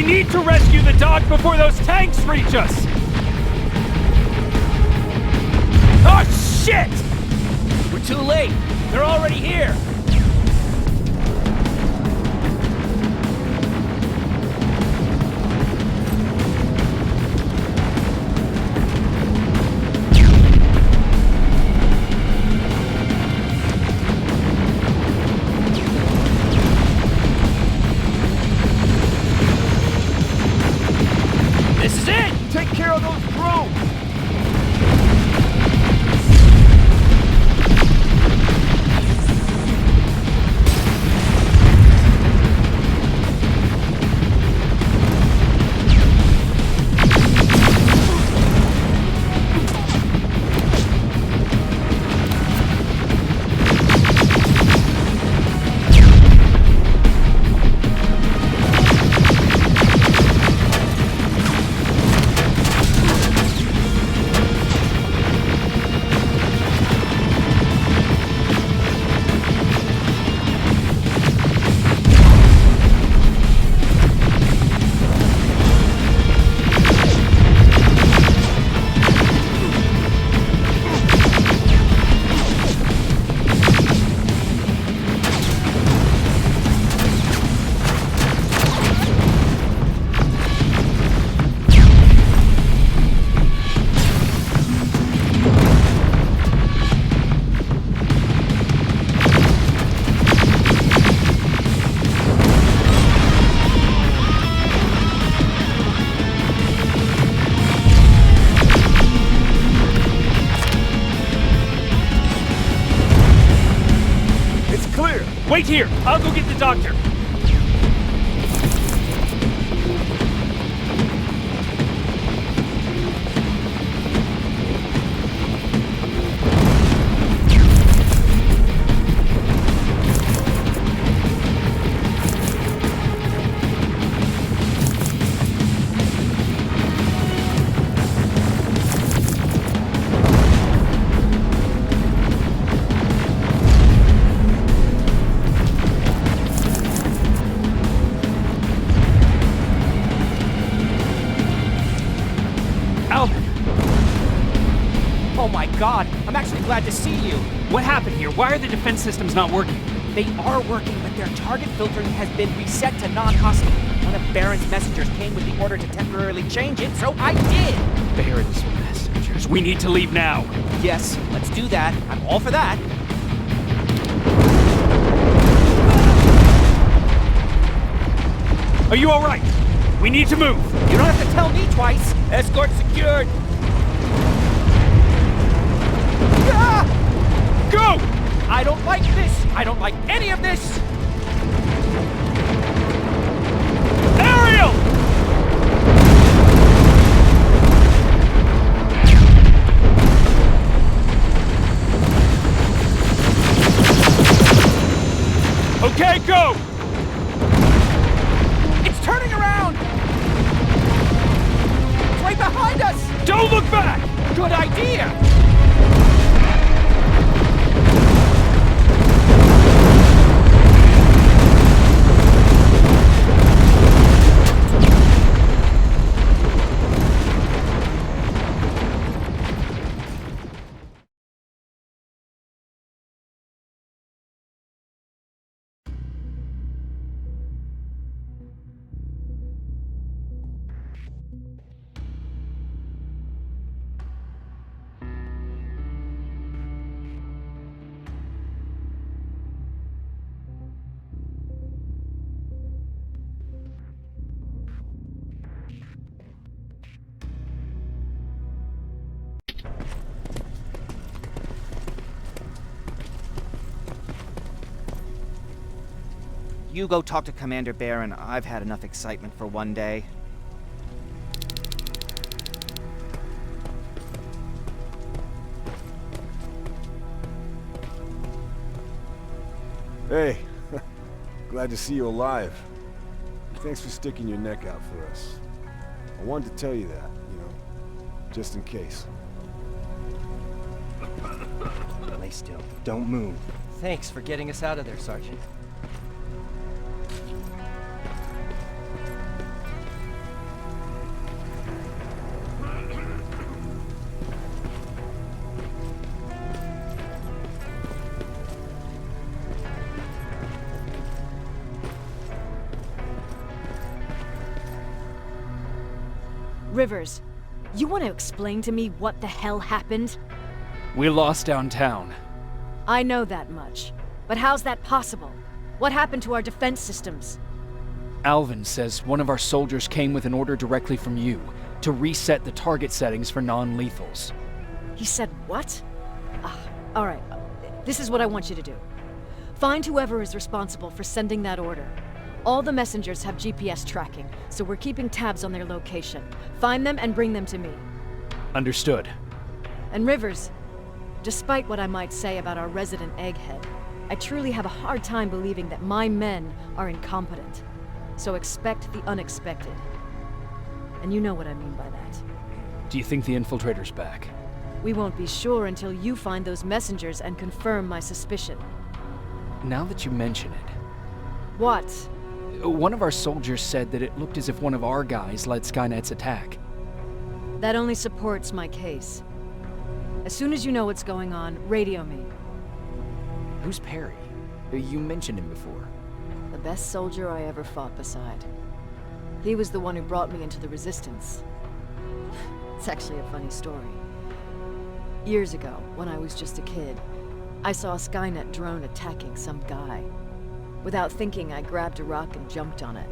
need to rescue the dog before those tanks reach us! Oh, shit! We're too late. They're already here. This is it! Take care of those drones! Wait here! I'll go get the doctor! God, I'm actually glad to see you. What happened here? Why are the defense systems not working? They are working, but their target filtering has been reset to non-hostile. One of Baron's messengers came with the order to temporarily change it, so I did. Baron's messengers. We need to leave now. Yes, let's do that. I'm all for that. Are you all right? We need to move. You don't have to tell me twice. Escort secured. Go! I don't like this! I don't like any of this! Ariel! Okay, go! It's turning around! It's right behind us! Don't look back! Good idea! You go talk to Commander Baron. I've had enough excitement for one day. Hey, glad to see you alive. Thanks for sticking your neck out for us. I wanted to tell you that, you know, just in case. Lay still. Don't move. Thanks for getting us out of there, Sergeant. Rivers, you want to explain to me what the hell happened? We lost downtown. I know that much. But how's that possible? What happened to our defense systems? Alvin says one of our soldiers came with an order directly from you to reset the target settings for non-lethals. He said what? Alright, this is what I want you to do. Find whoever is responsible for sending that order. All the messengers have GPS tracking, so we're keeping tabs on their location. Find them and bring them to me. Understood. And Rivers, despite what I might say about our resident egghead, I truly have a hard time believing that my men are incompetent. So expect the unexpected. And you know what I mean by that. Do you think the infiltrator's back? We won't be sure until you find those messengers and confirm my suspicion. Now that you mention it, What? one of our soldiers said that it looked as if one of our guys led Skynet's attack. That only supports my case. As soon as you know what's going on, radio me. Who's Perry? You mentioned him before. The best soldier I ever fought beside. He was the one who brought me into the Resistance. It's actually a funny story. Years ago, when I was just a kid, I saw a Skynet drone attacking some guy. Without thinking, I grabbed a rock and jumped on it.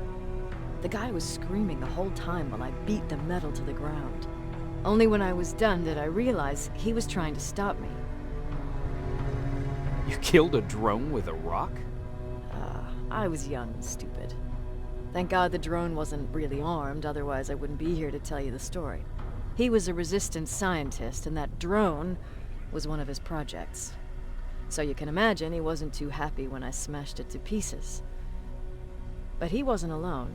The guy was screaming the whole time while I beat the metal to the ground. Only when I was done did I realize he was trying to stop me. You killed a drone with a rock? I was young and stupid. Thank God the drone wasn't really armed, otherwise I wouldn't be here to tell you the story. He was a Resistance scientist, and that drone was one of his projects. So you can imagine he wasn't too happy when I smashed it to pieces. But he wasn't alone.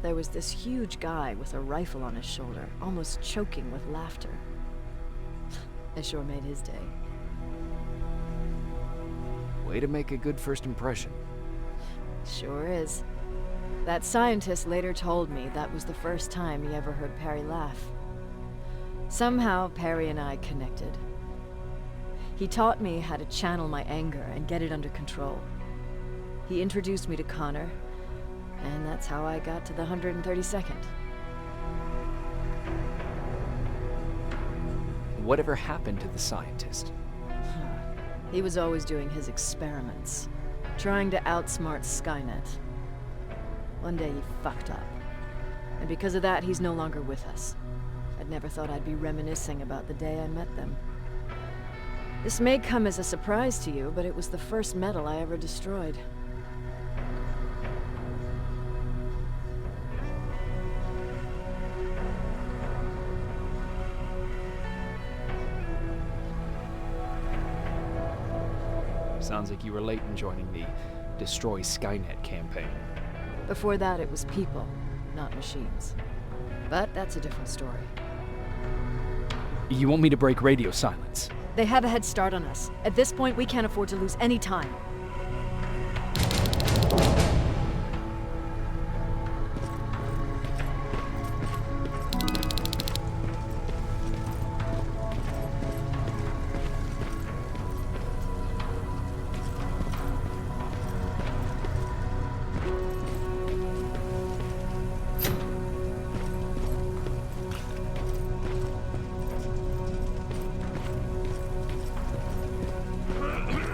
There was this huge guy with a rifle on his shoulder, almost choking with laughter. It sure made his day. Way to make a good first impression. Sure is. That scientist later told me that was the first time he ever heard Perry laugh. Somehow, Perry and I connected. He taught me how to channel my anger and get it under control. He introduced me to Connor, and that's how I got to the 132nd. Whatever happened to the scientist? He was always doing his experiments, trying to outsmart Skynet. One day he fucked up, and because of that, he's no longer with us. I'd never thought I'd be reminiscing about the day I met them. This may come as a surprise to you, but it was the first metal I ever destroyed. Sounds like you were late in joining the Destroy Skynet campaign. Before that, it was people, not machines. But that's a different story. You want me to break radio silence? They have a head start on us. At this point, we can't afford to lose any time.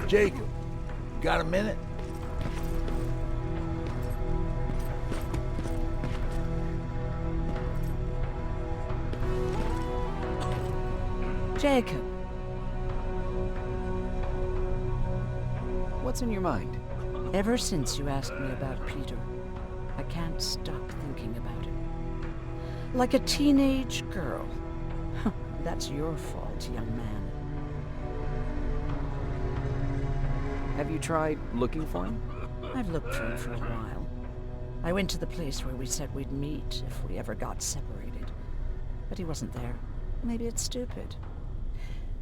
Jacob, got a minute? Jacob, What's in your mind? ever since you asked me about Peter, I can't stop thinking about him. Like a teenage girl. That's your fault, young man. Have you tried looking for him? I've looked for him for a while. I went to the place where we said we'd meet if we ever got separated. But he wasn't there. Maybe it's stupid.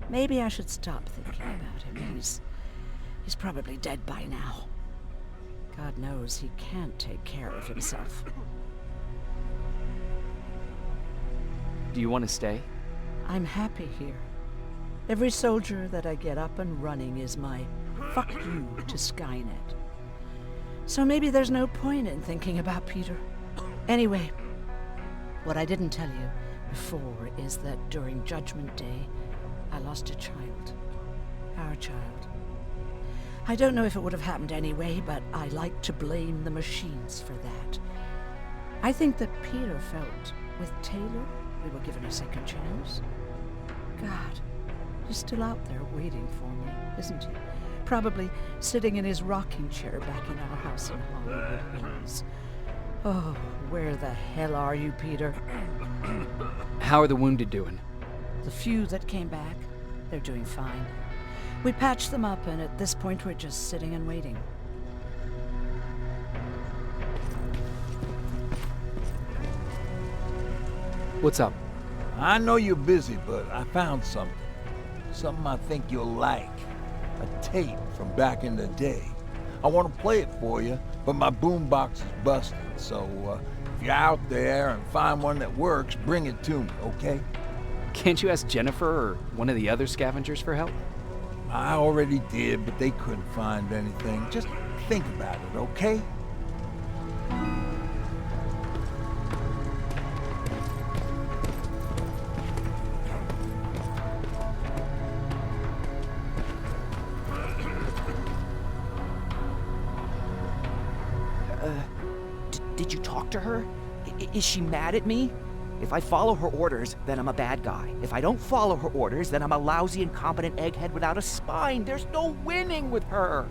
Maybe I should stop thinking about him. He's probably dead by now. God knows he can't take care of himself. Do you want to stay? I'm happy here. Every soldier that I get up and running is my fuck you to Skynet. So maybe there's no point in thinking about Peter. Anyway, What I didn't tell you before is that during Judgment Day, I lost a child. Our child. I don't know if it would have happened anyway, but I like to blame the machines for that. I think that Peter felt with Taylor we were given a second chance. God, he's still out there waiting for me, isn't he? Probably sitting in his rocking chair back in our house in Hollywood Hills. Oh, where the hell are you, Peter? How are the wounded doing? The few that came back, they're doing fine. We patched them up, and at this point we're just sitting and waiting. What's up? I know you're busy, but I found something. Something I think you'll like. A tape from back in the day. I want to play it for you, but my boombox is busted, so if you're out there and find one that works, bring it to me, okay? Can't you ask Jennifer or one of the other scavengers for help? I already did, but they couldn't find anything. Just think about it, okay? Did you talk to her? Is she mad at me? If I follow her orders, then I'm a bad guy. If I don't follow her orders, then I'm a lousy, incompetent egghead without a spine. There's no winning with her.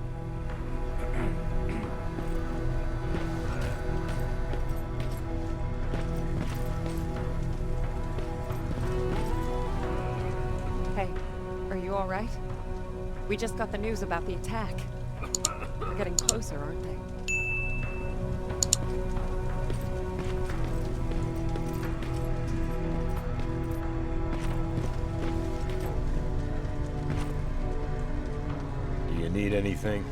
Hey, are you all right? We just got the news about the attack. They're getting closer, aren't they? Need anything?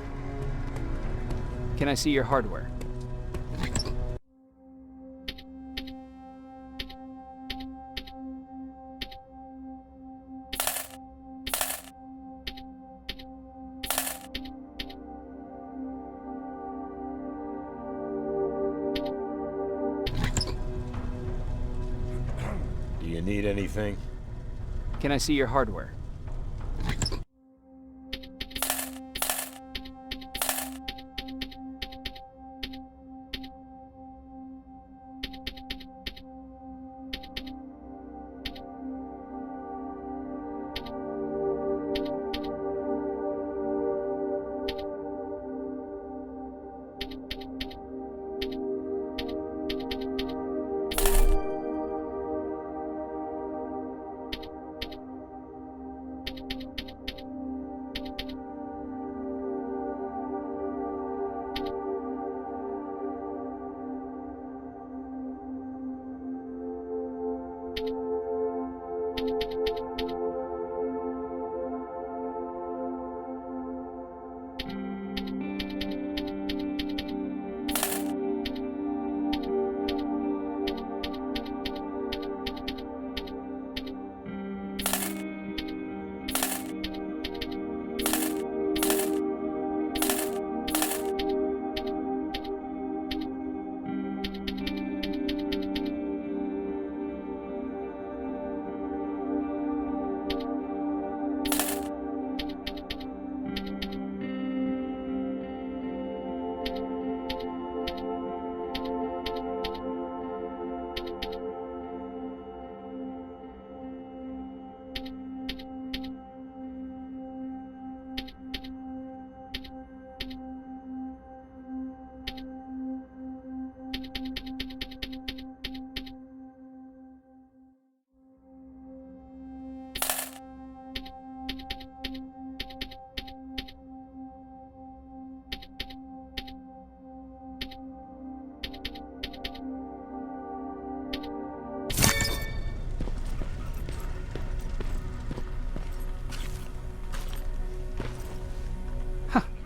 Can I see your hardware? Do you need anything? Can I see your hardware?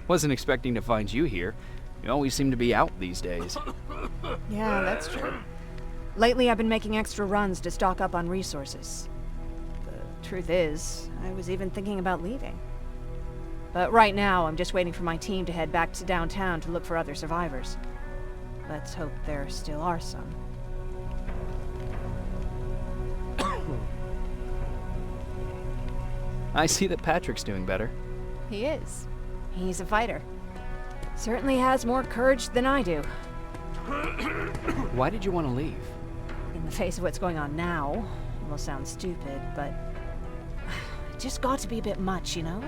Wasn't expecting to find you here. You always seem to be out these days. Yeah, that's true. Lately, I've been making extra runs to stock up on resources. The truth is, I was even thinking about leaving. But right now, I'm just waiting for my team to head back to downtown to look for other survivors. Let's hope there still are some. I see that Patrick's doing better. He is. He's a fighter. Certainly has more courage than I do. Why did you want to leave? In the face of what's going on now, it will sound stupid, but it just got to be a bit much, you know?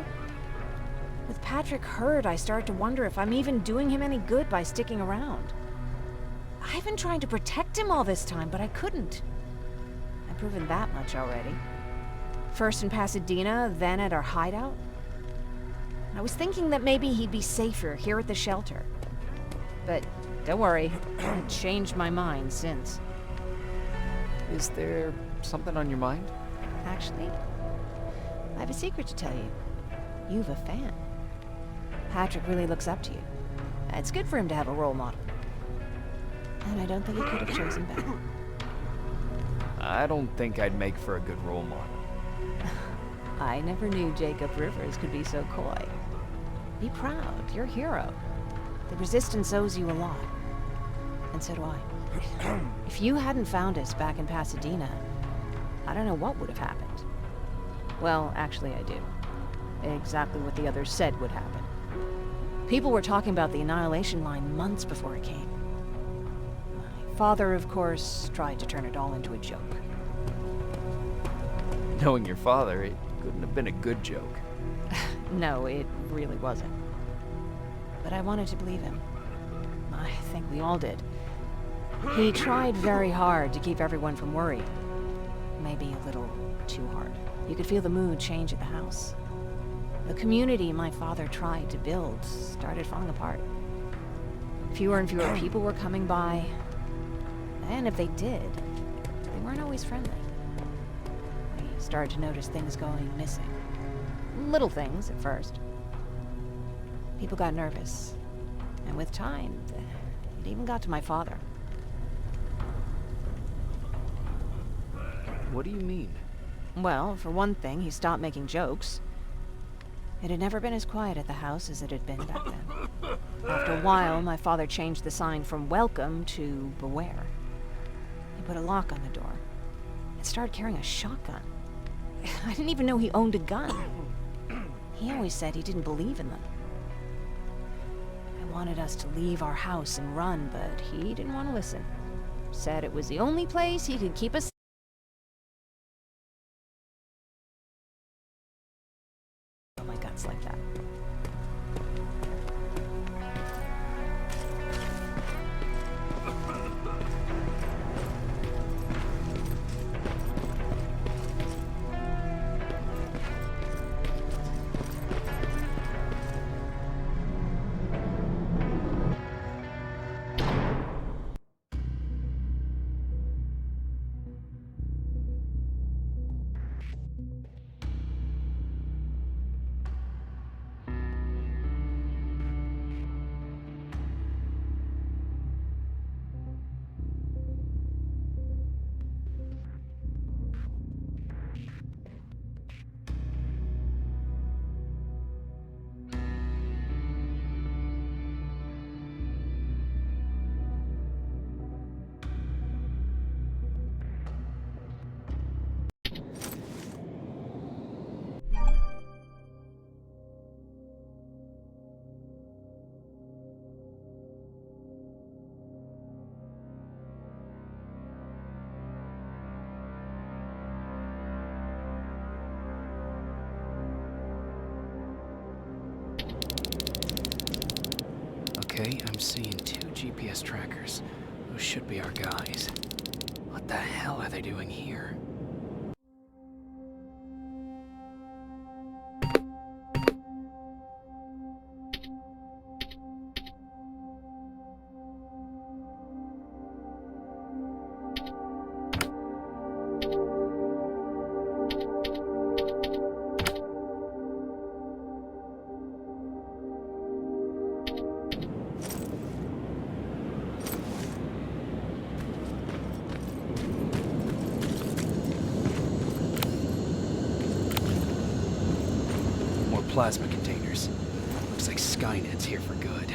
With Patrick hurt, I started to wonder if I'm even doing him any good by sticking around. I've been trying to protect him all this time, but I couldn't. I've proven that much already. First in Pasadena, then at our hideout. I was thinking that maybe he'd be safer here at the shelter. But don't worry, I've changed my mind since. Is there something on your mind? Actually, I have a secret to tell you. You've a fan. Patrick really looks up to you. It's good for him to have a role model. And I don't think he could have chosen better. I don't think I'd make for a good role model. I never knew Jacob Rivers could be so coy. Be proud, you're a hero. The Resistance owes you a lot. And so do I. If you hadn't found us back in Pasadena, I don't know what would have happened. Well, actually I do. Exactly what the others said would happen. People were talking about the Annihilation Line months before it came. My father, of course, tried to turn it all into a joke. Knowing your father, it couldn't have been a good joke. No, it really wasn't. But I wanted to believe him. I think we all did. He tried very hard to keep everyone from worry. Maybe a little too hard. You could feel the mood change at the house. The community my father tried to build started falling apart. Fewer and fewer people were coming by. And if they did, they weren't always friendly. We started to notice things going missing. Little things at first. People got nervous. And with time, it even got to my father. What do you mean? Well, for one thing, he stopped making jokes. It had never been as quiet at the house as it had been back then. After a while, my father changed the sign from welcome to beware. He put a lock on the door and started carrying a shotgun. I didn't even know he owned a gun. He always said he didn't believe in them. I wanted us to leave our house and run, but he didn't want to listen. Said it was the only place he could keep us. My guts like that. Okay, I'm seeing 2 GPS trackers. Those should be our guys. What the hell are they doing here? Plasma containers. Looks like Skynet's here for good.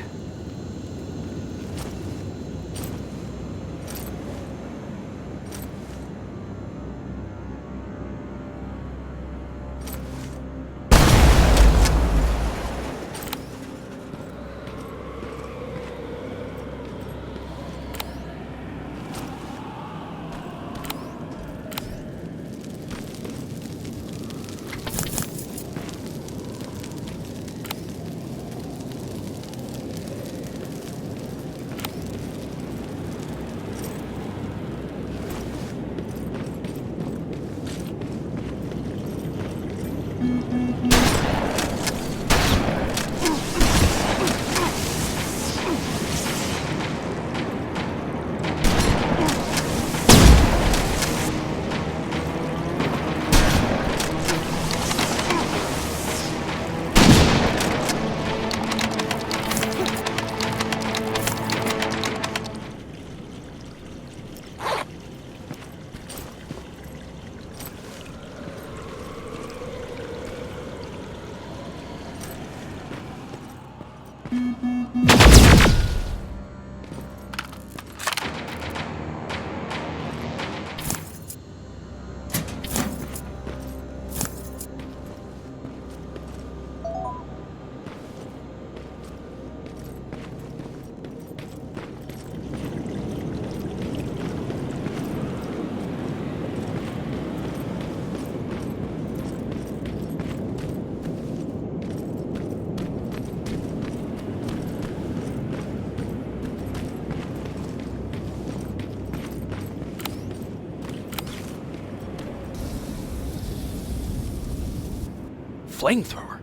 Flamethrower?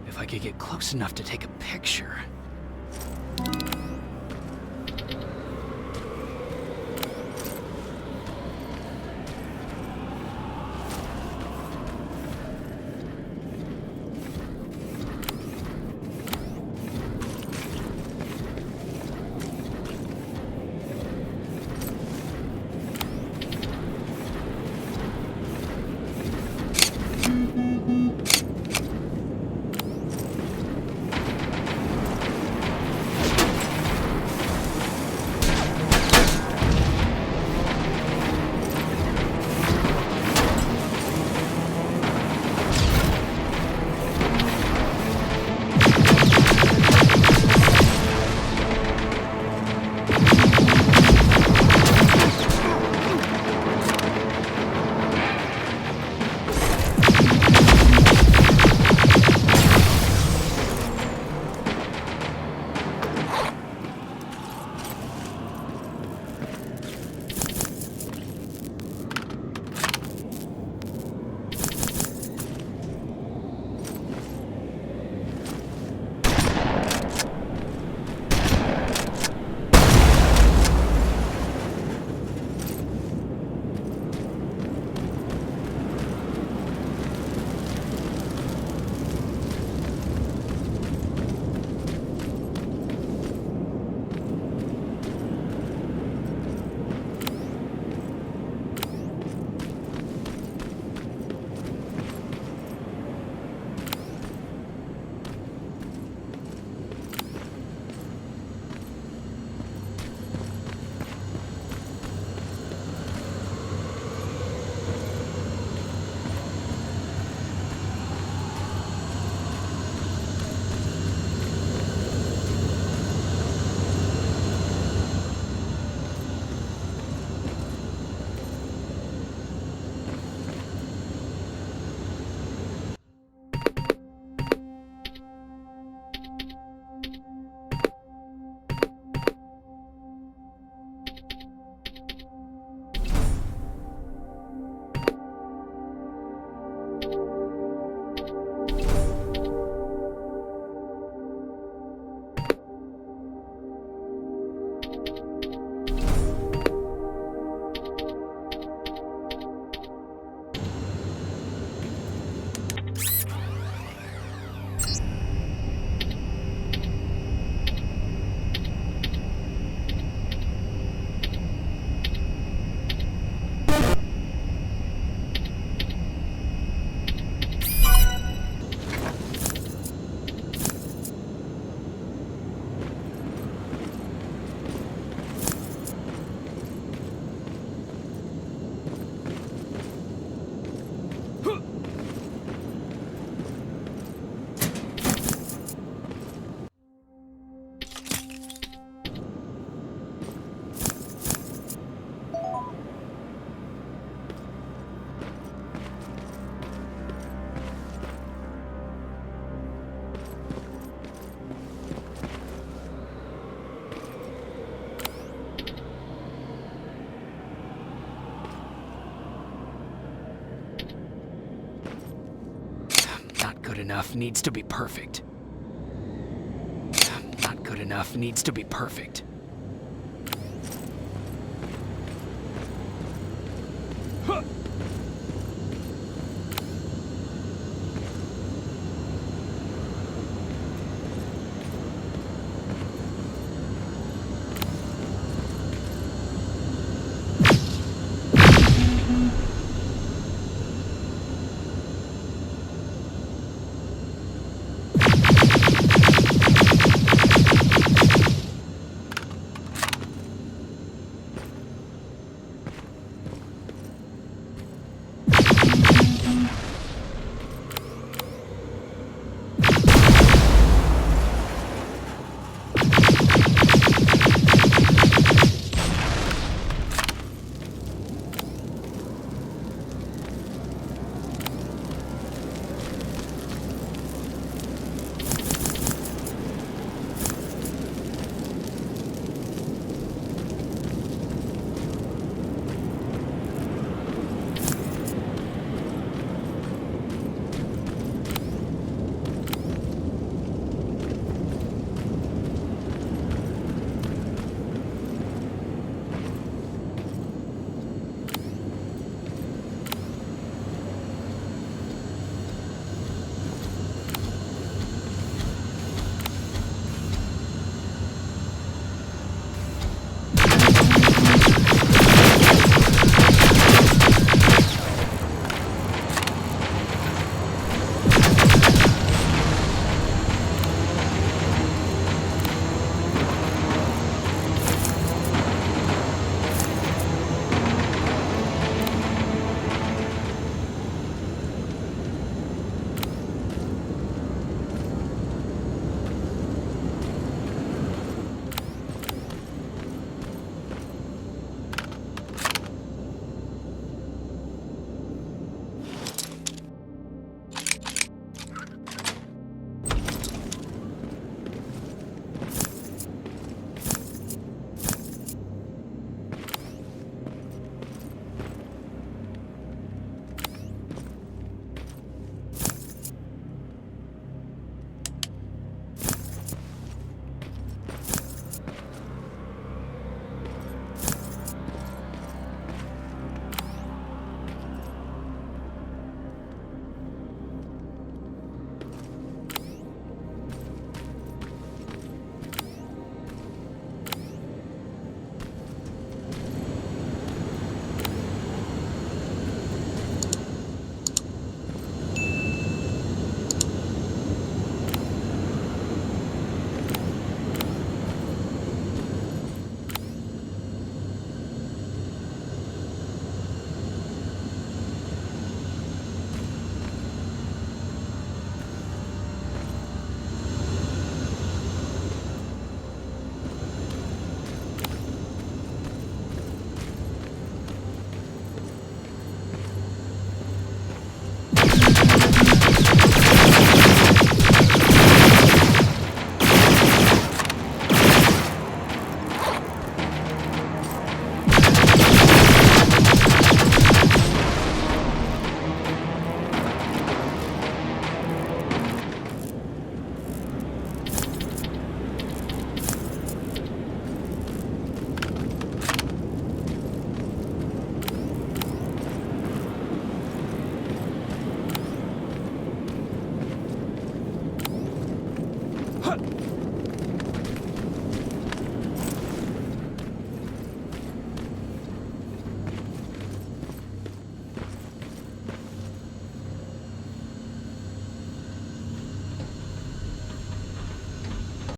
If I could get close enough to take a picture. good enough needs to be perfect. Not good enough needs to be perfect.